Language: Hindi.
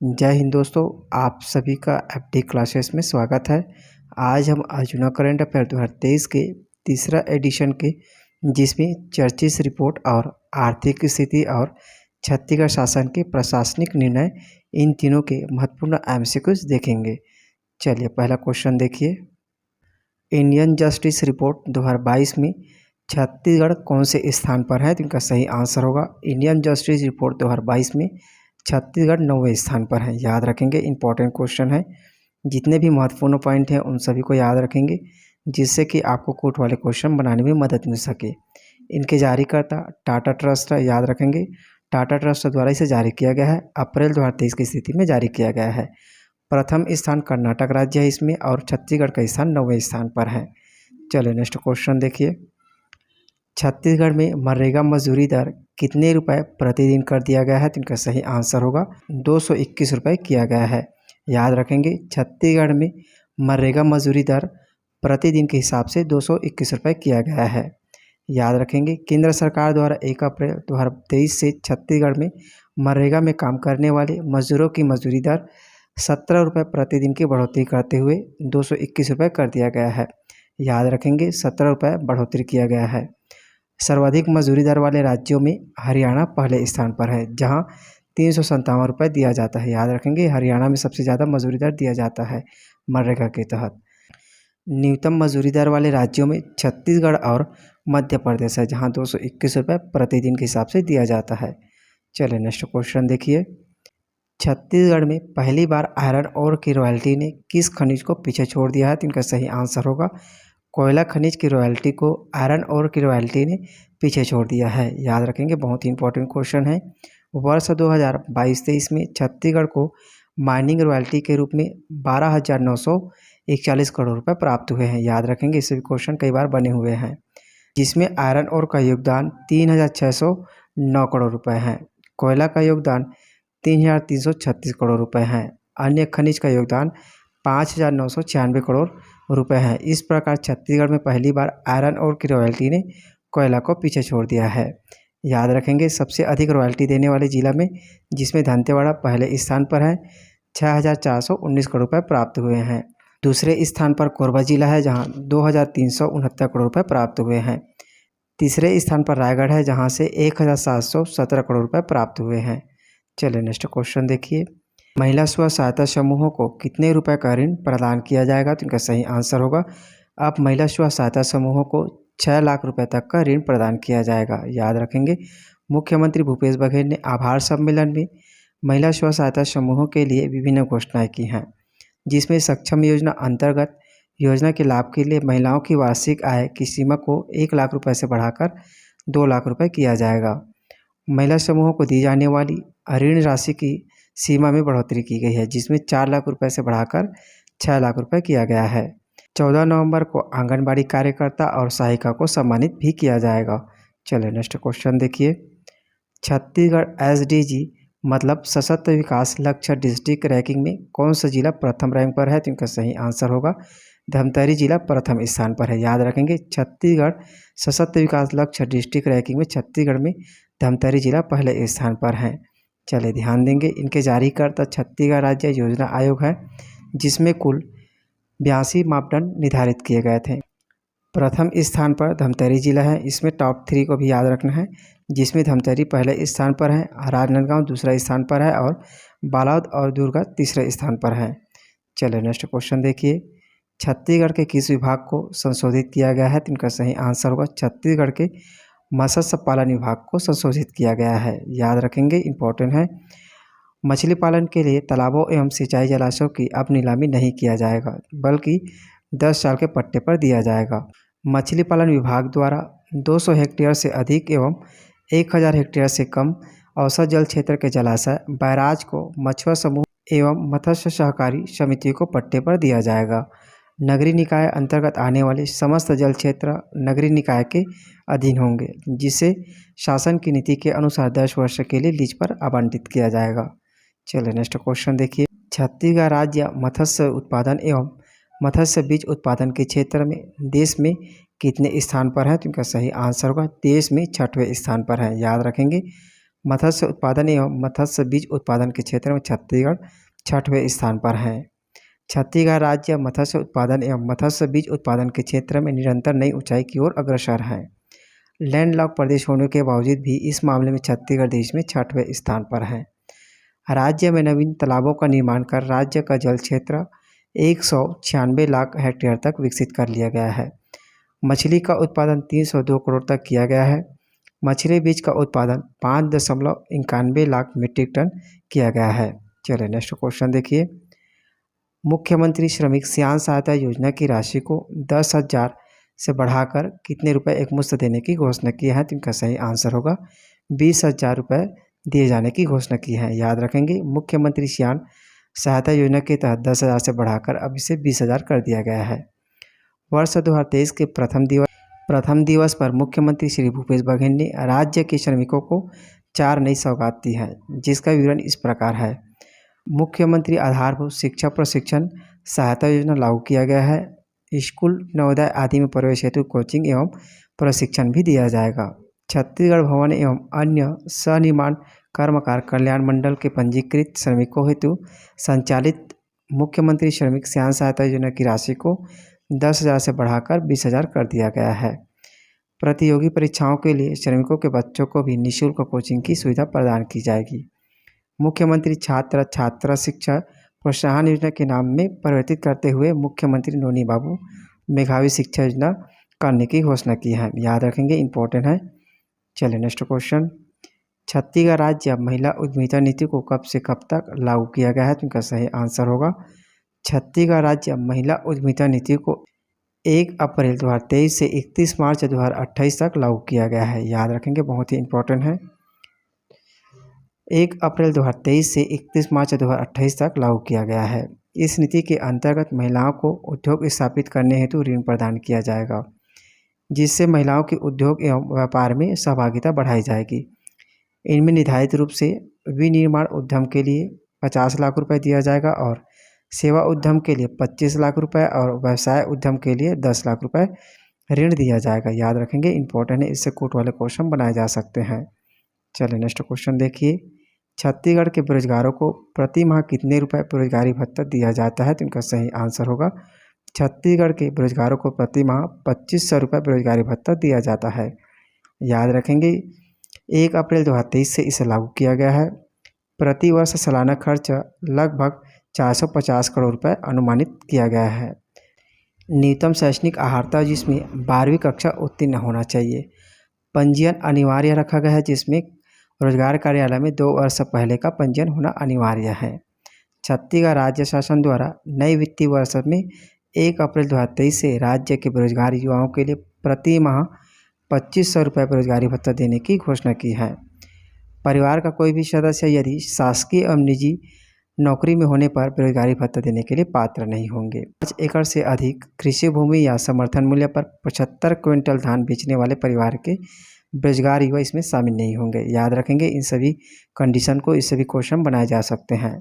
जय हिंद दोस्तों, आप सभी का एफडी क्लासेस में स्वागत है। आज हम अर्जुना करंट अफेयर 2023 के तीसरा एडिशन के जिसमें चर्चित रिपोर्ट और आर्थिक स्थिति और छत्तीसगढ़ शासन के प्रशासनिक निर्णय इन तीनों के महत्वपूर्ण एमसीक्यूज देखेंगे। चलिए पहला क्वेश्चन देखिए। इंडियन जस्टिस रिपोर्ट 2022 में छत्तीसगढ़ कौन से स्थान पर है? तो इनका सही आंसर होगा इंडियन जस्टिस रिपोर्ट 2022 में छत्तीसगढ़ 9वें स्थान पर है। याद रखेंगे, इंपॉर्टेंट क्वेश्चन है। जितने भी महत्वपूर्ण पॉइंट हैं उन सभी को याद रखेंगे जिससे कि आपको कोर्ट वाले क्वेश्चन बनाने में मदद मिल सके। इनके जारीकर्ता टाटा ट्रस्ट है, याद रखेंगे। टाटा ट्रस्ट द्वारा इसे जारी किया गया है। अप्रैल 2023 की स्थिति में जारी किया गया है। प्रथम स्थान कर्नाटक राज्य है इसमें और छत्तीसगढ़ का स्थान 9वें स्थान पर है। चलिए नेक्स्ट क्वेश्चन देखिए। छत्तीसगढ़ में मनरेगा मजदूरी दर कितने रुपए प्रतिदिन कर दिया गया है? तो इनका सही आंसर होगा 221 रुपये किया गया है। याद रखेंगे, छत्तीसगढ़ में मनरेगा मजदूरी दर प्रतिदिन के हिसाब से 221 रुपये किया गया है। याद रखेंगे, केंद्र सरकार द्वारा 1 अप्रैल 2023 से छत्तीसगढ़ में मनरेगा में काम करने वाले मजदूरों की मजदूरी दर 17 रुपये प्रतिदिन की बढ़ोतरी करते हुए 221 रुपये कर दिया गया है। याद रखेंगे, 17 रुपये बढ़ोतरी किया गया है। सर्वाधिक मजदूरी दर वाले राज्यों में हरियाणा पहले स्थान पर है जहां 357 रुपये दिया जाता है। याद रखेंगे, हरियाणा में सबसे ज़्यादा मजदूरी दर दिया जाता है मनरेगा के तहत। न्यूनतम मजदूरी दर वाले राज्यों में छत्तीसगढ़ और मध्य प्रदेश है जहां 221 रुपये प्रतिदिन के हिसाब से दिया जाता है। चलिए नेक्स्ट क्वेश्चन देखिए। छत्तीसगढ़ में पहली बार आयरन ओर की रॉयल्टी ने किस खनिज को पीछे छोड़ दिया है? तो इनका सही आंसर होगा कोयला खनिज की रॉयल्टी को आयरन ओर की रॉयल्टी ने पीछे छोड़ दिया है। याद रखेंगे, बहुत ही इंपॉर्टेंट क्वेश्चन है। वर्ष 2022-23 में छत्तीसगढ़ को माइनिंग रॉयल्टी के रूप में 12,941 करोड़ रुपए प्राप्त हुए हैं। याद रखेंगे, इसे भी क्वेश्चन कई बार बने हुए हैं जिसमें आयरन ओर का योगदान 3,609 करोड़ रुपए है। कोयला का योगदान 3,336 करोड़ रुपए है। अन्य खनिज का योगदान 5,996 करोड़ रुपए हैं। इस प्रकार छत्तीसगढ़ में पहली बार आयरन ओर की रॉयल्टी ने कोयला को पीछे छोड़ दिया है। याद रखेंगे, सबसे अधिक रॉयल्टी देने वाले जिला में जिसमें दंतेवाड़ा पहले स्थान पर है, 6,419 करोड़ रुपये प्राप्त हुए हैं। दूसरे स्थान पर कोरबा जिला है जहां 2,369 करोड़ रुपये प्राप्त हुए हैं। तीसरे स्थान पर रायगढ़ है जहां से 1,717 करोड़ रुपये प्राप्त हुए हैं। चलिए नेक्स्ट क्वेश्चन देखिए। महिला स्व सहायता समूहों को कितने रुपए का ऋण प्रदान किया जाएगा? तो इनका सही आंसर होगा अब महिला स्व सहायता समूहों को 6 लाख रुपए तक का ऋण प्रदान किया जाएगा। याद रखेंगे, मुख्यमंत्री भूपेश बघेल ने आभार सम्मेलन में महिला स्व सहायता समूहों के लिए विभिन्न घोषणाएं की हैं जिसमें सक्षम योजना अंतर्गत योजना के लाभ के लिए महिलाओं की वार्षिक आय की सीमा को 1 लाख रुपये से बढ़ाकर 2 लाख रुपये किया जाएगा। महिला समूहों को दी जाने वाली ऋण राशि की सीमा में बढ़ोतरी की गई है जिसमें 4 लाख रुपए से बढ़ाकर 6 लाख रुपए किया गया है। 14 नवंबर को आंगनबाड़ी कार्यकर्ता और सहायिका को सम्मानित भी किया जाएगा। चलिए नेक्स्ट क्वेश्चन देखिए। छत्तीसगढ़ एसडीजी मतलब सशक्त विकास लक्ष्य डिस्ट्रिक्ट रैंकिंग में कौन सा जिला प्रथम रैंक पर है? तो इनका सही आंसर होगा धमतरी जिला प्रथम स्थान पर है। याद रखेंगे, छत्तीसगढ़ सशक्त विकास लक्ष्य डिस्ट्रिक्ट रैंकिंग में छत्तीसगढ़ में धमतरी जिला पहले स्थान पर है। चलिए ध्यान देंगे, इनके जारीकर्ता छत्तीसगढ़ राज्य योजना आयोग है जिसमें कुल 82 मापदंड निर्धारित किए गए थे। प्रथम स्थान पर धमतरी जिला है। इसमें टॉप 3 को भी याद रखना है जिसमें धमतरी पहले स्थान पर है, राजनांदगांव दूसरा स्थान पर है और बालोद और दुर्ग तीसरे स्थान पर है। चलिए नेक्स्ट क्वेश्चन देखिए। छत्तीसगढ़ के किस विभाग को संशोधित किया गया है? तो इनका सही आंसर होगा छत्तीसगढ़ के मत्स्य पालन विभाग को संशोधित किया गया है। याद रखेंगे, इंपॉर्टेंट है। मछली पालन के लिए तालाबों एवं सिंचाई जलाशयों की अब नीलामी नहीं किया जाएगा बल्कि 10 साल के पट्टे पर दिया जाएगा। मछली पालन विभाग द्वारा 200 हेक्टेयर से अधिक एवं 1000 हेक्टेयर से कम औसत जल क्षेत्र के जलाशय बैराज को मछुआ समूह एवं मत्स्य सहकारी समिति को पट्टे पर दिया जाएगा। नगरीय निकाय अंतर्गत आने वाले समस्त जल क्षेत्र नगरीय निकाय के अधीन होंगे जिसे शासन की नीति के अनुसार 10 वर्ष के लिए लीज पर आवंटित किया जाएगा। चलिए नेक्स्ट क्वेश्चन देखिए। छत्तीसगढ़ राज्य मत्स्य उत्पादन एवं मत्स्य बीज उत्पादन के क्षेत्र में देश में कितने स्थान पर है? तो इनका सही आंसर होगा देश में 6वें स्थान पर है। याद रखेंगे, मत्स्य उत्पादन एवं मत्स्य बीज उत्पादन के क्षेत्र में छत्तीसगढ़ 6वें स्थान पर है। छत्तीसगढ़ राज्य मत्स्य उत्पादन एवं मत्स्य बीज उत्पादन के क्षेत्र में निरंतर नई ऊंचाई की ओर अग्रसर है। लैंडलॉक प्रदेश होने के बावजूद भी इस मामले में छत्तीसगढ़ देश में 6वें स्थान पर है। राज्य में नवीन तालाबों का निर्माण कर राज्य का जल क्षेत्र 196 लाख हेक्टेयर तक विकसित कर लिया गया है। मछली का उत्पादन 302 करोड़ तक किया गया है। मछली बीज का उत्पादन 5.91 लाख मीट्रिक टन किया गया है। चलिए नेक्स्ट क्वेश्चन देखिए। मुख्यमंत्री श्रमिक सियान सहायता योजना की राशि को 10,000 से बढ़ाकर कितने रुपए एकमुश्त देने की घोषणा की है? तो इनका सही आंसर होगा 20,000 रुपये दिए जाने की घोषणा की है। याद रखेंगे, मुख्यमंत्री सियान सहायता योजना के तहत 10,000 से बढ़ाकर अब इसे 20,000 कर दिया गया है। वर्ष 2023 के प्रथम दिवस पर मुख्यमंत्री श्री भूपेश बघेल ने राज्य के श्रमिकों को 4 नई सौगात दी है, जिसका विवरण इस प्रकार है। मुख्यमंत्री आधारभूत शिक्षा प्रशिक्षण सहायता योजना लागू किया गया है। स्कूल, नवोदय आदि में प्रवेश हेतु कोचिंग एवं प्रशिक्षण भी दिया जाएगा। छत्तीसगढ़ भवन एवं अन्य सनिर्माण कर्मकार कल्याण मंडल के पंजीकृत श्रमिकों हेतु संचालित मुख्यमंत्री श्रमिक सियान सहायता योजना की राशि को 10,000 से बढ़ाकर 20,000 कर दिया गया है। प्रतियोगी परीक्षाओं के लिए श्रमिकों के बच्चों को भी निःशुल्क कोचिंग की सुविधा प्रदान की जाएगी। मुख्यमंत्री छात्र शिक्षा प्रोत्साहन योजना के नाम में परिवर्तित करते हुए मुख्यमंत्री नोनी बाबू मेधावी शिक्षा योजना करने की घोषणा की है। याद रखेंगे, इंपॉर्टेंट है। चलिए नेक्स्ट क्वेश्चन। छत्तीसगढ़ राज्य महिला उद्यमिता नीति को कब से कब तक लागू किया गया है? तो इनका सही आंसर होगा छत्तीसगढ़ राज्य महिला उद्यमिता नीति को 1 अप्रैल 2023 से 31 मार्च 2028 तक लागू किया गया है। याद रखेंगे, बहुत ही इंपॉर्टेंट है। 1 अप्रैल 2023 से 31 मार्च 2028 तक लागू किया गया है। इस नीति के अंतर्गत महिलाओं को उद्योग स्थापित करने हेतु ऋण प्रदान किया जाएगा, जिससे महिलाओं के उद्योग एवं व्यापार में सहभागिता बढ़ाई जाएगी। इनमें निर्धारित रूप से विनिर्माण उद्यम के लिए 50 लाख रुपए दिया जाएगा और सेवा उद्यम के लिए 25 लाख रुपए और व्यवसाय उद्यम के लिए 10 लाख रुपए ऋण दिया जाएगा। याद रखेंगे, इंपॉर्टेंट है, इससे कोट वाले क्वेश्चन बनाए जा सकते हैं। चलिए नेक्स्ट क्वेश्चन देखिए। छत्तीसगढ़ के बेरोजगारों को प्रति माह कितने रुपए बेरोजगारी भत्ता दिया जाता है? तो इनका सही आंसर होगा छत्तीसगढ़ के बेरोजगारों को प्रति माह 2,500 रुपये बेरोजगारी भत्ता दिया जाता है। याद रखेंगे, 1 अप्रैल 2023 से इसे लागू किया गया है। प्रति वर्ष सालाना खर्च लगभग 450 करोड़ रुपए अनुमानित किया गया है। न्यूनतम शैक्षणिक अर्हता जिसमें 12वीं कक्षा उत्तीर्ण होना चाहिए। पंजीयन अनिवार्य रखा गया है, जिसमें रोजगार कार्यालय में 2 वर्ष पहले का पंजीयन होना अनिवार्य है। छत्तीसगढ़ राज्य शासन द्वारा नए वित्तीय वर्ष में 1 अप्रैल 2023 से राज्य के बेरोजगार युवाओं के लिए प्रति माह 2,500 रुपये बेरोजगारी भत्ता देने की घोषणा की है। परिवार का कोई भी सदस्य यदि शासकीय एवं निजी नौकरी में होने पर बेरोजगारी भत्ता देने के लिए पात्र नहीं होंगे। 5 एकड़ से अधिक कृषि भूमि या समर्थन मूल्य पर 75 क्विंटल धान बेचने वाले परिवार के बेरोजगार युवा इसमें शामिल नहीं होंगे। याद रखेंगे, इन सभी कंडीशन को, इस सभी क्वेश्चन बनाए जा सकते हैं।